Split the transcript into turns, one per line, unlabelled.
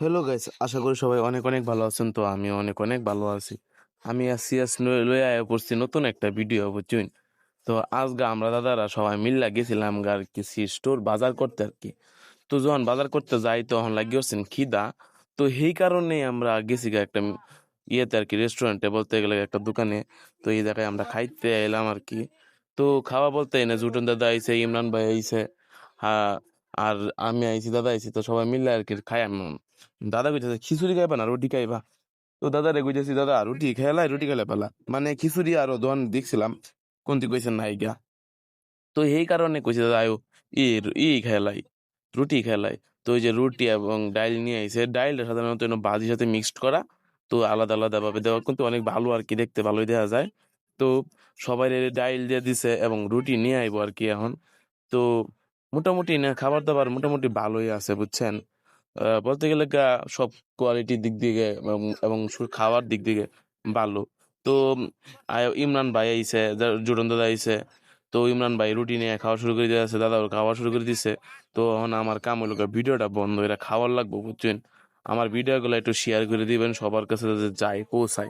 Hello guys, আশা করি সবাই অনেক অনেক ভালো আছেন। তো আমি অনেক অনেক ভালো আছি। আমি আছি লয়ে আয়া পড়ছি নতুন একটা ভিডিও বুঝছেন। তো আজকে আমরা দাদারা সবাই মিল্লা গেছিলাম আর কিছু স্টোর বাজার করতে আর কি। তো যখন বাজার করতে যাই তখন লাগিয়েছেন খিদা। তো সেই কারণে আমরা গেছি গা একটা ইয়েতে আর কি, রেস্টুরেন্টে বলতে গেলে একটা দোকানে। তো এই জায়গায় আমরা খাইতে এলাম আর কি। তো খাওয়া বলতে এনে জুটন দাদা আইছে, ইমরান ভাই আইছে, হ্যাঁ, আর আমি আইছি, দাদা আইছি। তো সবাই মিললে আর কি খাই। আমি দাদা কইতেছে খিচুড়ি খাইবা না রুটি খাইবা? তো দাদা রে কইতেছি, দাদা রুটি খেলাই, রুটি খেলে পেলা মানে খিচুড়ি আরো দোকান দেখছিলাম কোনটি কইছেন নাই গা। তো এই কারণে কইছে দাদা আয়ো ই খেলাই, রুটি খেলাই। তো ওই যে রুটি এবং ডাইল নিয়ে আইছে, ডাইলটা সাধারণত ভাজির সাথে মিক্সড করা। তো আলাদা আলাদা ভাবে দেওয়া কিন্তু অনেক ভালো আর কি, দেখতে ভালোই দেখা যায়। তো সবাই ডাইল দিয়ে দিছে এবং রুটি নিয়ে আইবো আর কি এখন। তো মোটামুটি না খাবার দাবার মোটামুটি ভালোই আছে বুঝছেন। বলতে গেলে সব কোয়ালিটির দিক থেকে এবং খাওয়ার দিক থেকে ভালো। তো ইমরান ভাই আইছে, জুটন দাদা আইছে। তো ইমরান ভাই রুটি নিয়ে খাওয়া শুরু করে দিয়েছে, দাদা ওর খাওয়া শুরু করে দিছে। তো এখন আমার কাম হলো ভিডিওটা বন্ধ, এটা খাওয়ার লাগবো বুঝছেন। আমার ভিডিওগুলো একটু শেয়ার করে দিবেন সবার কাছে, যাতে যায় পৌঁছায়।